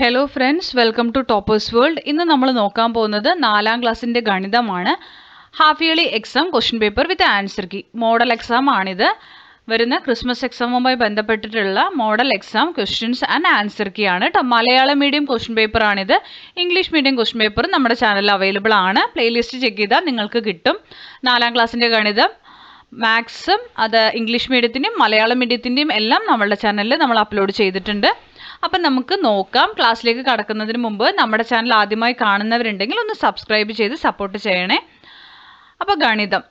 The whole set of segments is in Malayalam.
Hello friends, welcome to toppers world. ഇന്ന് നമ്മൾ നോക്കാൻ പോകുന്നത് 4ാം ക്ലാസ്സിൻ്റെ ഗണിതമാണ്. Half yearly exam question paper with answer key model exam ആണിത്. വരുന്ന ക്രിസ്മസ് എക്സാമുമായി ബന്ധപ്പെട്ടിട്ടുള്ള model exam questions and answer key ആണ് കേട്ടോ. മലയാളം മീഡിയം ക്വസ്റ്റ്യൻ പേപ്പർ ആണിത്. ഇംഗ്ലീഷ് മീഡിയം ക്വസ്റ്റ്യൻ പേപ്പർ നമ്മുടെ ചാനലിൽ അവൈലബിൾ ആണ്. പ്ലേലിസ്റ്റ് ചെക്ക് ചെയ്താൽ നിങ്ങൾക്ക് കിട്ടും. 4ാം ക്ലാസ്സിൻ്റെ ഗണിതം, മാത്സും അത് ഇംഗ്ലീഷ് മീഡിയത്തിൻ്റെയും മലയാളം മീഡിയത്തിൻ്റെയും എല്ലാം നമ്മളുടെ ചാനലിൽ നമ്മൾ അപ്ലോഡ് ചെയ്തിട്ടുണ്ട്. അപ്പം നമുക്ക് നോക്കാം. ക്ലാസ്സിലേക്ക് കടക്കുന്നതിന് മുമ്പ് നമ്മുടെ ചാനൽ ആദ്യമായി കാണുന്നവരുണ്ടെങ്കിൽ ഒന്ന് സബ്സ്ക്രൈബ് ചെയ്ത് സപ്പോർട്ട് ചെയ്യണേ. അപ്പോൾ ഗണിതം,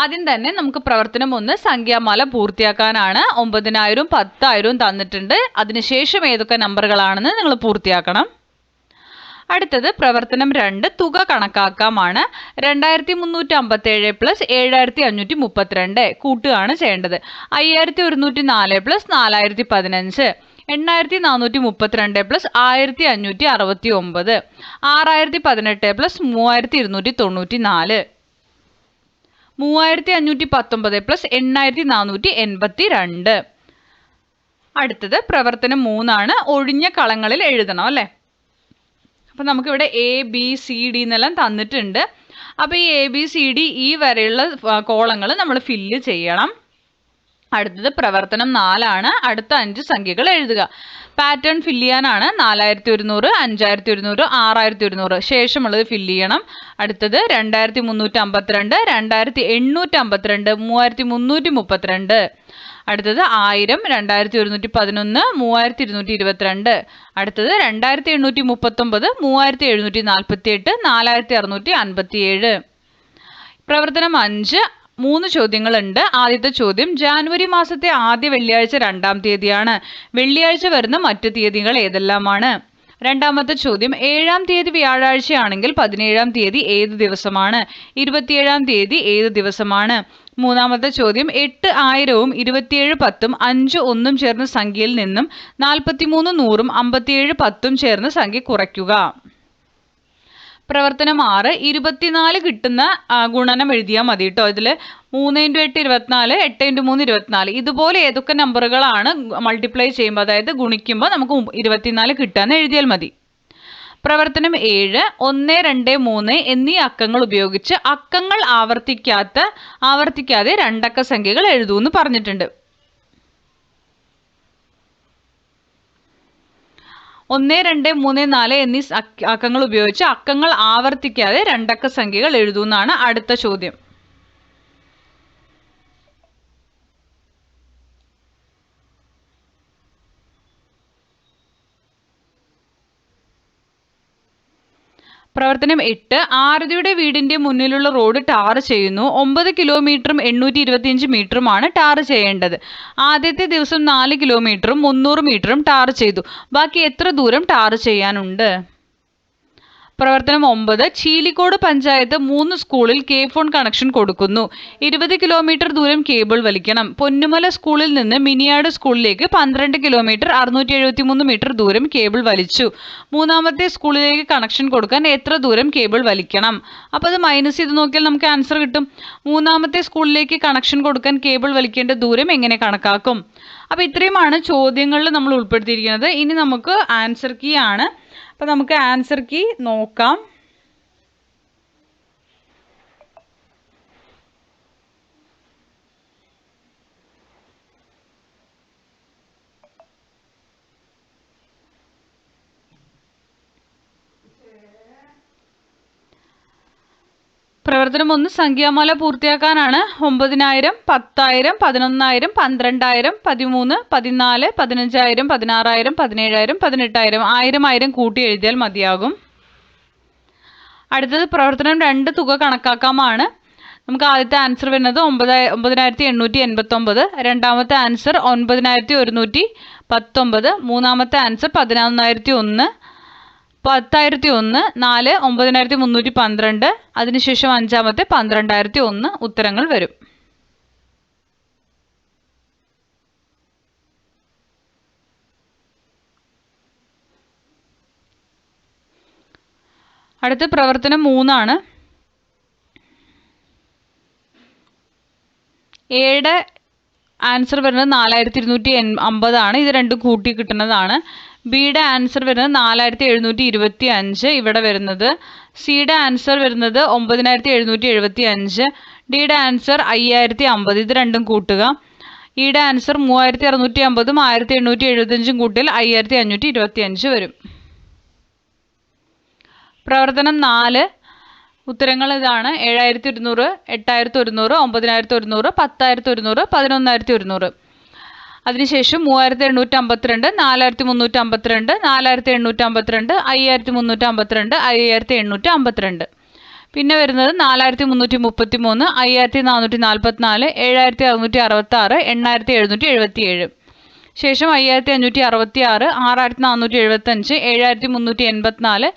ആദ്യം തന്നെ നമുക്ക് പ്രവർത്തനം 1 സംഖ്യാമാല പൂർത്തിയാക്കാനാണ്. 9000 10,000 തന്നിട്ടുണ്ട്. അതിനുശേഷം ഏതൊക്കെ നമ്പറുകളാണെന്ന് നിങ്ങൾ പൂർത്തിയാക്കണം. അടുത്തത് പ്രവർത്തനം 2 തുക കണക്കാക്കാമാണ്. 2357 പ്ലസ് 7532 കൂട്ടുകയാണ് ചെയ്യേണ്ടത്. 5104 പ്ലസ് 4015, 8432 പ്ലസ് 1569, 6018 പ്ലസ് 3294, 3519 പ്ലസ് 8482. അടുത്തത് പ്രവർത്തനം 3 ആണ്. ഒഴിഞ്ഞ കളങ്ങളിൽ എഴുതണം അല്ലേ. അപ്പം നമുക്കിവിടെ ABCD എന്നെല്ലാം തന്നിട്ടുണ്ട്. അപ്പോൾ ഈ ABCD ഈ വരെയുള്ള കോളങ്ങൾ നമ്മൾ ഫില്ല് ചെയ്യണം. അടുത്തത് പ്രവർത്തനം 4 ആണ്. അടുത്ത 5 സംഖ്യകൾ എഴുതുക. പാറ്റേൺ ഫില്ല് ചെയ്യാനാണ്. 4100, 5100, 6100 ശേഷമുള്ളത് ഫില്ല് ചെയ്യണം. അടുത്തത് 2352, 2852, 3332. അടുത്തത് 1000, 2111, 3222. അടുത്തത് 2839, 3748, 4657. പ്രവർത്തനം 5 3 ചോദ്യങ്ങളുണ്ട്. ആദ്യത്തെ ചോദ്യം, ജാനുവരി മാസത്തെ ആദ്യ വെള്ളിയാഴ്ച 2ാം തീയതിയാണ്. വെള്ളിയാഴ്ച വരുന്ന മറ്റ് തീയതികൾ ഏതെല്ലാമാണ്? രണ്ടാമത്തെ ചോദ്യം, 7ാം തീയതി വ്യാഴാഴ്ചയാണെങ്കിൽ 17ാം തീയതി ഏത് ദിവസമാണ്? 27ാം തീയതി ഏത് ദിവസമാണ്? മൂന്നാമത്തെ ചോദ്യം, 8000ഉം 2710ഉം 5 ചേർന്ന സംഖ്യയിൽ നിന്നും 43 100ഉം 57 10ഉം ചേർന്ന സംഖ്യ കുറയ്ക്കുക. പ്രവർത്തനം 6 24 കിട്ടുന്ന ഗുണനം എഴുതിയാൽ മതി കേട്ടോ. ഇതിൽ 3 × 8 24, 8 × 3 24. ഇതുപോലെ ഏതൊക്കെ നമ്പറുകളാണ് മൾട്ടിപ്ലൈ ചെയ്യുമ്പോൾ, അതായത് ഗുണിക്കുമ്പോൾ നമുക്ക് 24 കിട്ടാന്ന് എഴുതിയാൽ മതി. പ്രവർത്തനം 7 1 2 3 എന്നീ അക്കങ്ങൾ ഉപയോഗിച്ച് അക്കങ്ങൾ ആവർത്തിക്കാതെ 2 അക്ക സംഖ്യകൾ എഴുതൂന്ന് പറഞ്ഞിട്ടുണ്ട്. 1 2 3 4 എന്നീ അക്കങ്ങൾ ഉപയോഗിച്ച് അക്കങ്ങൾ ആവർത്തിക്കാതെ 2 അക്ക സംഖ്യകൾ എഴുതൂന്നാണ് അടുത്ത ചോദ്യം. പ്രവർത്തനം 8 ആരതിയുടെ വീടിന്റെ മുന്നിലുള്ള റോഡ് ടാർ ചെയ്യുന്നു. 9 കിലോമീറ്ററും 825 മീറ്ററുമാണ് ടാർ ചെയ്യേണ്ടത്. ആദ്യത്തെ ദിവസം 4 കിലോമീറ്ററും 300 മീറ്ററും ടാർ ചെയ്തു. ബാക്കി എത്ര ദൂരം ടാർ ചെയ്യാനുണ്ട്? പ്രവർത്തനം 9 ചീലിക്കോട് പഞ്ചായത്ത് 3 സ്കൂളിൽ K-ഫോൺ കണക്ഷൻ കൊടുക്കുന്നു. 20 കിലോമീറ്റർ ദൂരം കേബിൾ വലിക്കണം. പൊന്നുമല സ്കൂളിൽ നിന്ന് മിനിയാട് സ്കൂളിലേക്ക് 12 കിലോമീറ്റർ 673 മീറ്റർ ദൂരം കേബിൾ വലിച്ചു. മൂന്നാമത്തെ സ്കൂളിലേക്ക് കണക്ഷൻ കൊടുക്കാൻ എത്ര ദൂരം കേബിൾ വലിക്കണം? അപ്പോൾ അത് മൈനസ് ചെയ്ത് നോക്കിയാൽ നമുക്ക് ആൻസർ കിട്ടും. മൂന്നാമത്തെ സ്കൂളിലേക്ക് കണക്ഷൻ കൊടുക്കാൻ കേബിൾ വലിക്കേണ്ട ദൂരം എങ്ങനെ കണക്കാക്കും? അപ്പോൾ ഇത്രയുമാണ് ചോദ്യങ്ങളിൽ നമ്മൾ ഉൾപ്പെടുത്തിയിരിക്കുന്നത്. ഇനി നമുക്ക് ആൻസർ കീ ആണ്. അപ്പോൾ നമുക്ക് ആൻസർ കീ നോക്കാം. പ്രവർത്തനം 1 സംഖ്യാമാല പൂർത്തിയാക്കാനാണ്. 9000, 10,000, 11,000, 12,000, 13, 14, 15,000, 16,000, 17,000, 18,000. 1000 കൂട്ടി എഴുതിയാൽ മതിയാകും. അടുത്തത് പ്രവർത്തനം 2 തുക കണക്കാക്കാമാണ്. നമുക്ക് ആദ്യത്തെ ആൻസർ വരുന്നത് 9889, രണ്ടാമത്തെ ആൻസർ 9119, മൂന്നാമത്തെ ആൻസർ 11,001, 10,001, 4 9312, അതിനുശേഷം അഞ്ചാമത്തെ 12,001 ഉത്തരങ്ങൾ വരും. അടുത്ത പ്രവർത്തനം 3 ആണ്. 7 ആൻസർ വരുന്നത് 4250 ആണ്. ഇത് രണ്ടും കൂട്ടി കിട്ടുന്നതാണ്. ബിയുടെ ആൻസർ വരുന്നത് 4725. ഇവിടെ വരുന്നത് സിയുടെ ആൻസർ വരുന്നത് 9775. ഡിയുടെ ആൻസർ 5050. ഇത് രണ്ടും കൂട്ടുക. ഇയുടെ ആൻസർ 3650ഉം 1875 കൂട്ടിയാൽ 5525 വരും. പ്രവർത്തനം 4 ഉത്തരങ്ങൾ ഇതാണ്. 7200, 8100, 9100, 10100, 11100. അതിനുശേഷം 3852, 4352, 4852, 5352, 5852. പിന്നെ വരുന്നത് 4333, 5444, 7666, 8777. ശേഷം 5566, 6475,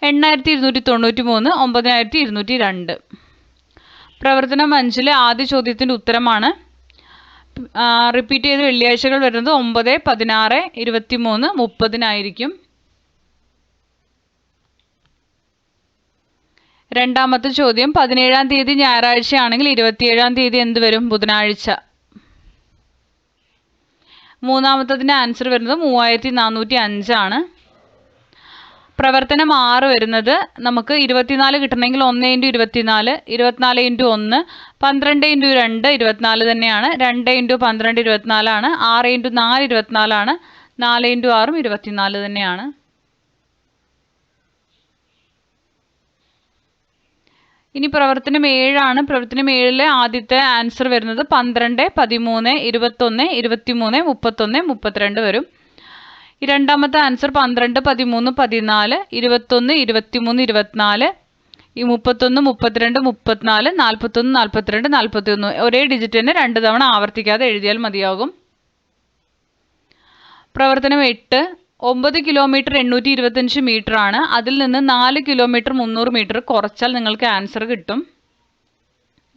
7384, 8293, 9202. പ്രവർത്തനം 5 ആദ്യ ചോദ്യത്തിൻ്റെ ഉത്തരമാണ്. റിപ്പീറ്റ് ചെയ്ത് വെള്ളിയാഴ്ചകൾ വരുന്നത് 9, 16, 23, 30 രണ്ടാമത്തെ ചോദ്യം 17-ാം തീയതി ഞായറാഴ്ച ആണെങ്കിൽ 27-ാം തീയതി എന്ത് വരും? ബുധനാഴ്ച. മൂന്നാമത്തതിൻ്റെ ആൻസർ വരുന്നത് 3405 ആണ്. പ്രവർത്തനം 6 വരുന്നത് നമുക്ക് 24 കിട്ടണമെങ്കിൽ 1 × 24, 24 × 1, 12 × 2 24 തന്നെയാണ്. 2 × 12 24 ആണ്. 6 × 4 24 ആണ്. 4 × 6 24 തന്നെയാണ്. ഇനി പ്രവർത്തനം 7 ആണ്. പ്രവർത്തനം 7 ആദ്യത്തെ ആൻസർ വരുന്നത് 12, 13, 21, 23, 31, 32 വരും. രണ്ടാമത്തെ ആൻസർ 12, 13, 14, 21, 23, 24, 31, 32, 34, 41, 42, 41. ഒരേ ഡിജിറ്റ് തന്നെ 2 തവണ ആവർത്തിക്കാതെ എഴുതിയാൽ മതിയാകും. പ്രവർത്തനം 8 9 കിലോമീറ്റർ 825 മീറ്റർ ആണ്. അതിൽ നിന്ന് 4 കിലോമീറ്റർ 300 മീറ്റർ കുറച്ചാൽ നിങ്ങൾക്ക് ആൻസർ കിട്ടും.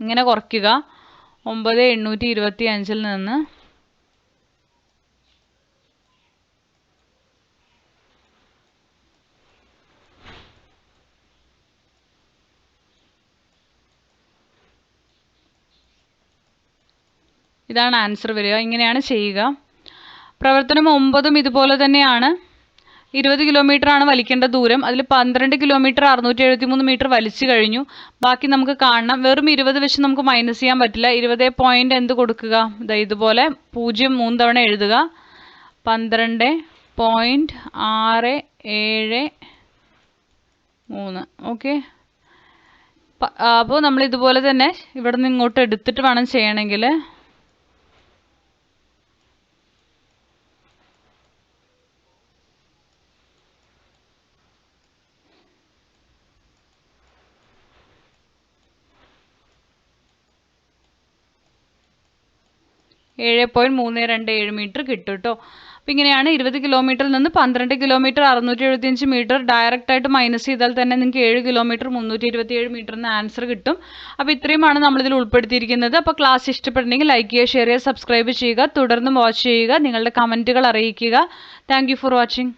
ഇങ്ങനെ കുറയ്ക്കുക. 9 825 നിന്ന് ഇതാണ് ആൻസർ വരിക. ഇങ്ങനെയാണ് ചെയ്യുക. പ്രവർത്തനം 9 ഇതുപോലെ തന്നെയാണ്. 20 കിലോമീറ്റർ ആണ് വലിക്കേണ്ട ദൂരം. അതിൽ 12 കിലോമീറ്റർ 673 മീറ്റർ വലിച്ചു കഴിഞ്ഞു. ബാക്കി നമുക്ക് കാണണം. വെറും 20 വെച്ച് നമുക്ക് മൈനസ് ചെയ്യാൻ പറ്റില്ല. 20 പോയിന്റ് എന്ത് കൊടുക്കുക? ഇതുപോലെ 0 3 തവണ എഴുതുക. 12.673. ഓക്കെ. അപ്പോൾ നമ്മൾ ഇതുപോലെ തന്നെ ഇവിടെ നിന്ന് ഇങ്ങോട്ട് എടുത്തിട്ട് വേണം ചെയ്യണമെങ്കിൽ. ഏഴ് 7.327 മീറ്റർ കിട്ടും കേട്ടോ. അപ്പോൾ ഇങ്ങനെയാണ് 20 കിലോമീറ്ററിൽ നിന്ന് 12 കിലോമീറ്റർ 675 മീറ്റർ ഡയറക്റ്റായിട്ട് മൈനസ് ചെയ്താൽ തന്നെ നിങ്ങൾക്ക് 7 കിലോമീറ്റർ 327 മീറ്ററിന് ആൻസർ കിട്ടും. അപ്പോൾ ഇത്രയുമാണ് നമ്മളിതിൽ ഉൾപ്പെടുത്തിയിരിക്കുന്നത്. അപ്പോൾ ക്ലാസ് ഇഷ്ടപ്പെട്ടിട്ടുണ്ടെങ്കിൽ ലൈക്ക് ചെയ്യുക, ഷെയർ ചെയ്യുക, സബ്സ്ക്രൈബ് ചെയ്യുക, തുടർന്ന് വാച്ച് ചെയ്യുക, നിങ്ങളുടെ കമൻറ്റുകൾ അറിയിക്കുക. Thank you for watching.